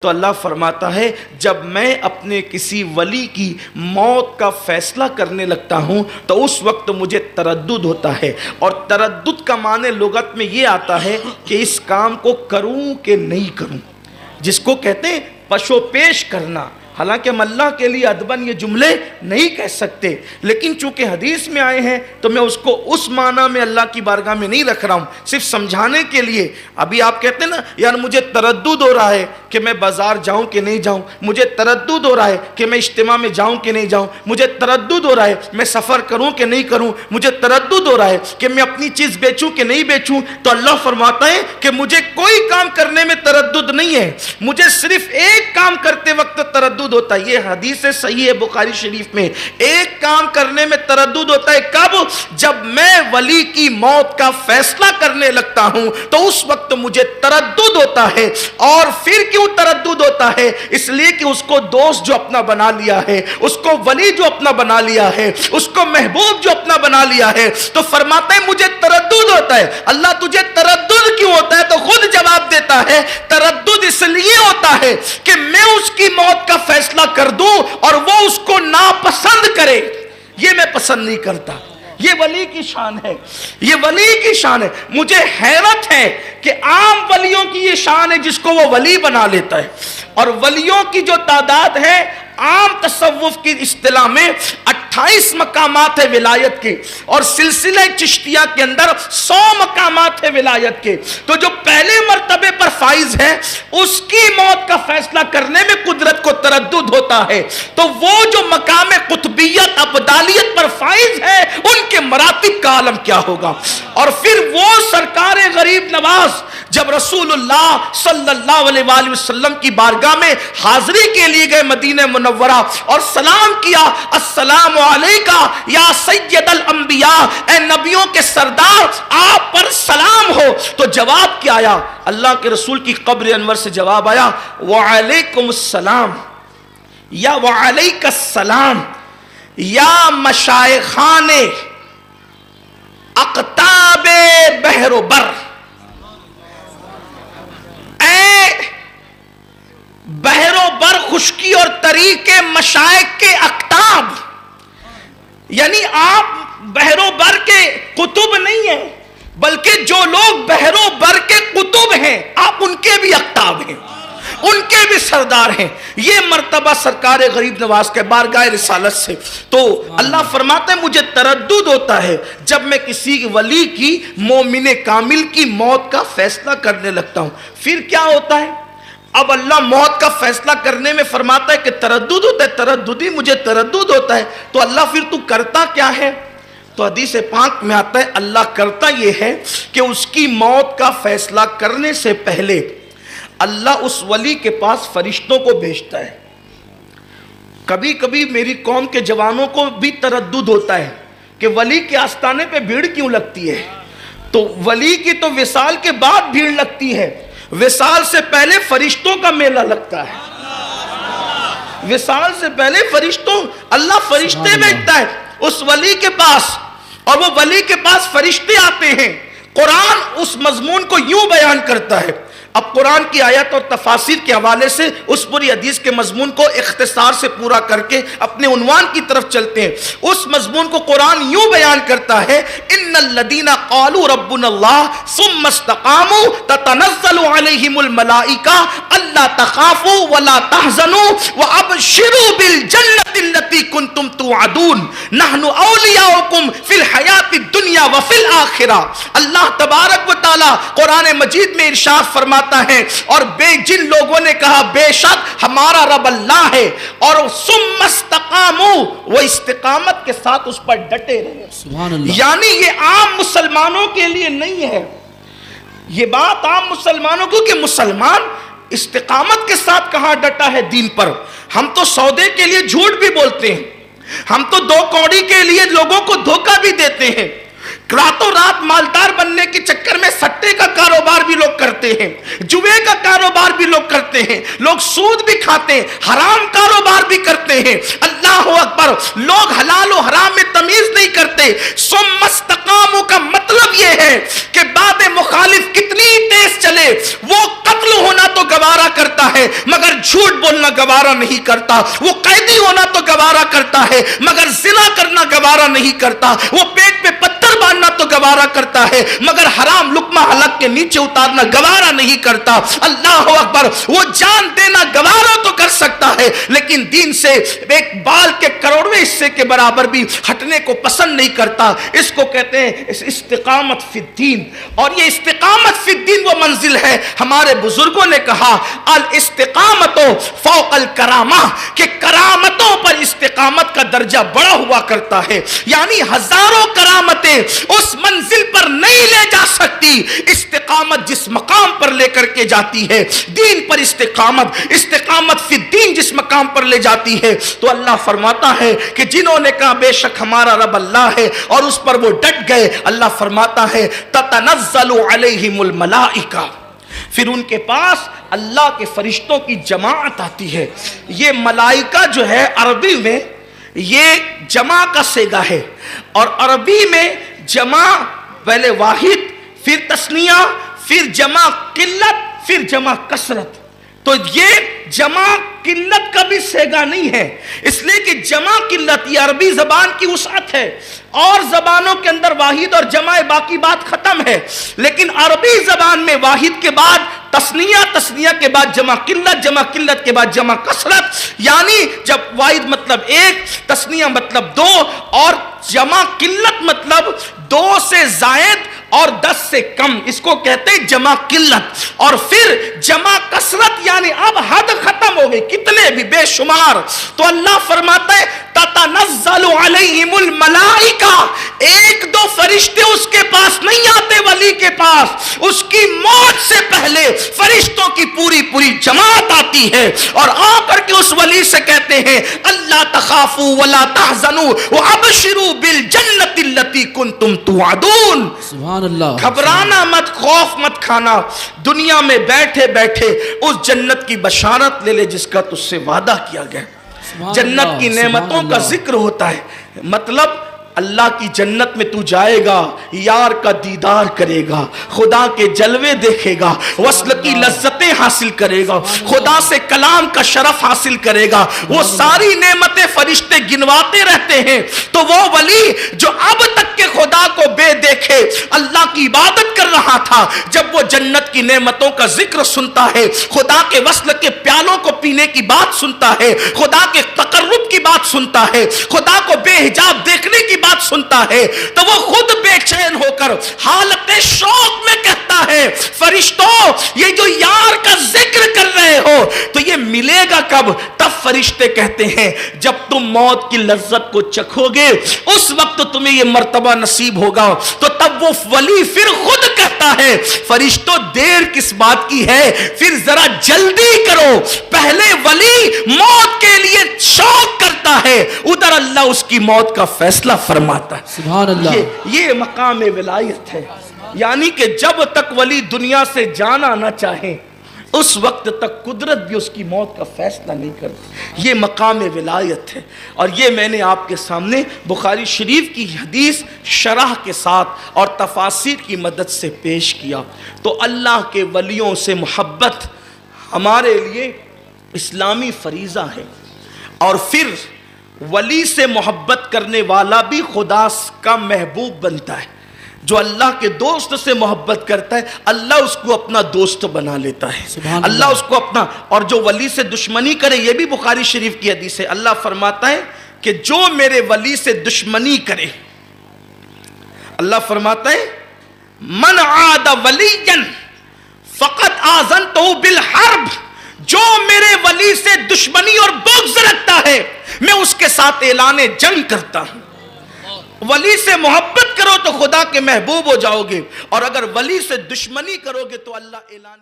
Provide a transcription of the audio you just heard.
تو اللہ فرماتا ہے جب میں اپنے کسی ولی کی موت کا فیصلہ کرنے لگتا ہوں تو اس وقت مجھے تردد ہوتا ہے، اور تردد کا معنی لغت میں یہ آتا ہے کہ اس کام کو کروں کہ نہیں کروں، جس کو کہتے ہیں پشو پیش کرنا۔ حالانکہ ہم اللہ کے لیے ادباً یہ جملے نہیں کہہ سکتے، لیکن چونکہ حدیث میں آئے ہیں تو میں اس کو اس معنی میں اللہ کی بارگاہ میں نہیں رکھ رہا ہوں، صرف سمجھانے کے لیے۔ ابھی آپ کہتے ہیں نا یار مجھے تردد ہو رہا ہے کہ میں بازار جاؤں کہ نہیں جاؤں، مجھے تردد ہو رہا ہے کہ میں اجتماع میں جاؤں کہ نہیں جاؤں، مجھے تردد ہو رہا ہے میں سفر کروں کہ نہیں کروں، مجھے تردد ہو رہا ہے کہ میں اپنی چیز بیچوں کہ نہیں بیچوں، تو اللہ فرماتا ہے کہ مجھے کوئی کام کرنے میں تردد نہیں ہے، مجھے صرف ایک کام کرتے وقت تردد ہوتا ہے۔ یہ حدیث صحیح ہے بخاری شریف میں، ایک کام کرنے میں تردد ہوتا ہے کب؟ جب میں ولی کی موت کا فیصلہ کرنے لگتا ہوں تو اس وقت مجھے تردد ہوتا ہے۔ اور پھر کیوں تردد ہوتا ہے؟ اس لیے کہ اس کو دوست جو اپنا بنا لیا ہے، اس کو ولی جو اپنا بنا لیا ہے، اس کو محبوب جو اپنا بنا لیا ہے، تو فرماتا ہے مجھے تردد ہوتا ہے۔ اللہ تجھے تردد کیوں ہوتا ہے؟ تو خود جواب دیتا ہے تردد اس لیے ہوتا ہے کہ میں اس کی موت کا فیصلہ کر دوں اور وہ اس کو ناپسند کرے، یہ میں پسند نہیں کرتا۔ یہ ولی کی شان ہے، یہ ولی کی شان ہے۔ مجھے حیرت ہے کہ عام ولیوں کی یہ شان ہے جس کو وہ ولی بنا لیتا ہے، اور ولیوں کی جو تعداد ہے عام تصوف کی اصطلاح میں 28 مقامات ہے ولایت کے، اور سلسلہ چشتیہ کے اندر 100 مقامات ہے ولایت کے۔ تو جو پہلے مرتبے پر فائز ہے اس کی موت کا فیصلہ کرنے میں قدرت کو تردد ہوتا ہے، تو وہ جو مقام قطبیت ابدالیت پر فائز ہے ان کے مراتب کا عالم کیا ہوگا۔ اور پھر وہ سرکار غریب نواز جب رسول اللہ صلی اللہ علیہ وآلہ وسلم کی بارگاہ میں حاضری کے لیے گئے مدینہ منورہ اور سلام کیا، السلام علیکہ یا سید الانبیاء، اے نبیوں کے سردار آپ پر سلام ہو، تو جواب کیا آیا؟ اللہ کے رسول کی قبر انور سے جواب آیا وعلیکم السلام یا وعلیک السلام یا مشائخان اقطاب بحر و بر، بحر و بر خشکی اور تری کے مشائخ کے اقطاب، یعنی آپ بحر و بر کے قطب نہیں ہیں بلکہ جو لوگ بحر و بر کے قطب ہیں آپ ان کے بھی اقطاب ہیں، ان کے بھی سردار ہیں۔ یہ مرتبہ سرکار غریب نواز کے بارگاہ رسالت سے۔ تو اللہ فرماتا ہے مجھے تردد ہوتا ہے جب میں کسی ولی کی مومن کامل کی موت کا فیصلہ کرنے لگتا ہوں۔ پھر کیا ہوتا ہے؟ اب اللہ موت کا فیصلہ کرنے میں فرماتا ہے کہ تردد ہوتا ہے، ترددی مجھے تردد ہوتا ہے، تو اللہ پھر تو کرتا کیا ہے؟ تو حدیث پاک میں آتا ہے اللہ کرتا یہ ہے کہ اس کی موت کا فیصلہ کرنے سے پہلے اللہ اس ولی کے پاس فرشتوں کو بھیجتا ہے۔ کبھی کبھی میری قوم کے جوانوں کو بھی تردد ہوتا ہے کہ ولی کے آستانے پہ بھیڑ کیوں لگتی ہے؟ تو ولی کی تو وصال کے بعد بھیڑ لگتی ہے، وصال سے پہلے فرشتوں کا میلہ لگتا ہے۔ وصال سے پہلے فرشتوں، اللہ فرشتے بھیجتا ہے اس ولی کے پاس، اور وہ ولی کے پاس فرشتے آتے ہیں۔ قرآن اس مضمون کو یوں بیان کرتا ہے۔ اب قرآن کی آیت اور تفاسیر کے حوالے سے اس پوری حدیث کے مضمون کو اختصار سے پورا کر کے اپنے عنوان کی طرف چلتے ہیں۔ اس مضمون کو قرآن یوں بیان کرتا ہے ان الذین قالوا ربنا اللہ ثم استقاموا تتنزل علیہم الملائکہ الا تخافوا ولا تحزنوا وابشروا بالجنۃ التي کنتم توعدون نحن اولیاؤکم فی الحیاۃ الدنیا وفی الآخرہ۔ اللہ تبارک و تعالی قرآن مجید میں ارشاد فرماتا ہے اور جن لوگوں نے کہا بے شک ہمارا رب اللہ ہے، اور ثم استقاموا، وہ استقامت کے ساتھ اس پر ڈٹے رہے۔ سبحان اللہ۔ یعنی یہ عام مسلمانوں کے لیے نہیں ہے، یہ بات عام مسلمانوں کو کہ مسلمان استقامت کے ساتھ کہاں ڈٹا ہے دین پر۔ ہم تو سودے کے لیے جھوٹ بھی بولتے ہیں، ہم تو دو کوڑی کے لیے لوگوں کو دھوکہ بھی دیتے ہیں، راتوں رات مالدار بننے کے چکر میں سٹے کا کاروبار بھی لوگ کرتے ہیں، جوے کا کاروبار بھی لوگ کرتے ہیں، لوگ سود بھی کھاتے ہیں، حرام کاروبار بھی کرتے ہیں۔ اللہ اکبر، لوگ حلال و حرام میں تمیز نہیں کرتے۔ ثم استقاموا کا مطلب یہ ہے کہ باب مخالف کتنی تیز چلے، وہ قتل ہونا تو گوارا کرتا ہے مگر جھوٹ بولنا گوارا نہیں کرتا، وہ قیدی ہونا تو گوارا کرتا ہے مگر زنا کرنا گوارا نہیں کرتا، وہ پیٹ پہ پتھر باندھنا تو گوارا کرتا ہے مگر حرام لقمہ حلق کے نیچے اتارنا گوارا نہیں کرتا۔ اللہ اکبر، وہ جان دینا گوارا تو کر سکتا ہے لیکن دین سے ایک بال کے کروڑویں حصے کے برابر بھی ہٹنے کو پسند نہیں کرتا۔ اس کو کہتے ہیں استقامت فی الدین، اور یہ استقامت فی الدین وہ منزل ہے، ہمارے بزرگوں نے کہا الاستقامت فوق الکرامہ، کہ کرامتوں پر استقامت کا درجہ بڑا ہوا کرتا ہے، یعنی ہزاروں کرامتیں اس منزل پر نہیں لے جا سکتی، استقامت جس مقام پر لے کر کے جاتی ہے، دین پر استقامت فی الدین جس مقام پر لے جاتی ہے، تو اللہ فرماتا ہے کہ جنہوں نے کہا بے شک ہمارا رب اللہ ہے اور اس پر وہ ڈٹ گئے، اللہ فرماتا ہے تتنزل علیہم الملائکہ، پھر ان کے پاس اللہ کے فرشتوں کی جماعت آتی ہے۔ یہ ملائکہ جو ہے عربی میں یہ جمع کا صیغہ ہے، اور عربی میں جمع پہلے واحد، پھر تثنیہ، پھر جمع قلت، پھر جمع کثرت، تو یہ جمع قلت کا بھی صیغہ نہیں ہے، اس لیے کہ جمع قلت یہ عربی زبان کی وسعت ہے، اور زبانوں کے اندر واحد اور جمع باقی بات ختم ہے، لیکن عربی زبان میں واحد کے بعد تثنیہ، تثنیہ کے بعد جمع قلت کے بعد جمع کثرت، یعنی جب واحد مطلب ایک، تثنیہ مطلب دو، اور جمع قلت مطلب دو سے زائد اور 10 سے کم، اس کو کہتے ہیں جمع قلت۔ اور پھر جمع کثرت یعنی اب حد ختم ہو گئی، کتنے بھی بے شمار، تو اللہ فرماتا ہے تتنزل علیہم الملائکہ، ایک دو فرشتے اس کے پاس نہیں آتے، ولی کے پاس اس کی موت سے پہلے فرشتوں کی پوری جماعت آتی ہے، اور آ کر کے اس ولی سے کہتے ہیں اللہ تخافوا ولا تحزنوا وابشروا بالجنۃ التي كنتم توعدون، سبحان اللہ، گھبرانا مت، خوف مت کھانا، دنیا میں بیٹھے بیٹھے اس جنت کی بشارت لے لے جس کا تجھ سے وعدہ کیا گیا۔ جنت کی نعمتوں کا ذکر ہوتا ہے، مطلب اللہ کی جنت میں تو جائے گا، یار کا دیدار کرے گا، خدا کے جلوے دیکھے گا، وصل کی لذتیں حاصل کرے گا، خدا سے کلام کا شرف حاصل کرے گا، وہ ساری نعمتیں فرشتے گنواتے رہتے ہیں۔ تو وہ ولی جو اب تک کے خدا کو بے دیکھے اللہ کی عبادت کر رہا تھا، جب وہ جنت کی نعمتوں کا ذکر سنتا ہے، خدا کے وصل کے پیالوں کو پینے کی بات سنتا ہے، خدا کے تقرب کی بات سنتا ہے، خدا کو بے حجاب دیکھنے کی بات سنتا ہے، تو وہ خود بے چین ہو کر حالت شوق میں کہتا ہے فرشتوں یہ جو یار کا ذکر کر رہے ہو تو یہ ملے گا کب؟ تب فرشتے کہتے ہیں جب تم موت کی لذت کو چکھو گے اس وقت تمہیں یہ مرتبہ نصیب ہوگا۔ تو تب وہ ولی پھر خود کہتا ہے فرشتوں دیر کس بات کی ہے، پھر ذرا جلدی کرو، پہلے ولی موت کے لیے شوق کرتا ہے، ادھر اللہ اس کی موت کا فیصلہ فرماتا ہے۔ سبحان اللہ، یہ مقام ولایت ہے، یعنی کہ جب تک ولی دنیا سے جانا نہ چاہے اس وقت تک قدرت بھی اس کی موت کا فیصلہ نہیں کرتی، یہ مقام ولایت ہے۔ اور یہ میں نے آپ کے سامنے بخاری شریف کی حدیث شرح کے ساتھ اور تفاسیر کی مدد سے پیش کیا۔ تو اللہ کے ولیوں سے محبت ہمارے لیے اسلامی فریضہ ہے، اور پھر ولی سے محبت کرنے والا بھی خدا کا محبوب بنتا ہے۔ جو اللہ کے دوست سے محبت کرتا ہے اللہ اس کو اپنا دوست بنا لیتا ہے، اللہ اس کو اپنا، اور جو ولی سے دشمنی کرے، یہ بھی بخاری شریف کی حدیث ہے، اللہ فرماتا ہے کہ جو میرے ولی سے دشمنی کرے، اللہ فرماتا ہے من عاد ولیا فقد آذنتہ بالحرب، جو میرے ولی سے دشمنی اور بغض رکھتا ہے میں اس کے ساتھ اعلان جنگ کرتا ہوں۔ ولی سے محبت کرو تو خدا کے محبوب ہو جاؤ گے، اور اگر ولی سے دشمنی کرو گے تو اللہ اعلان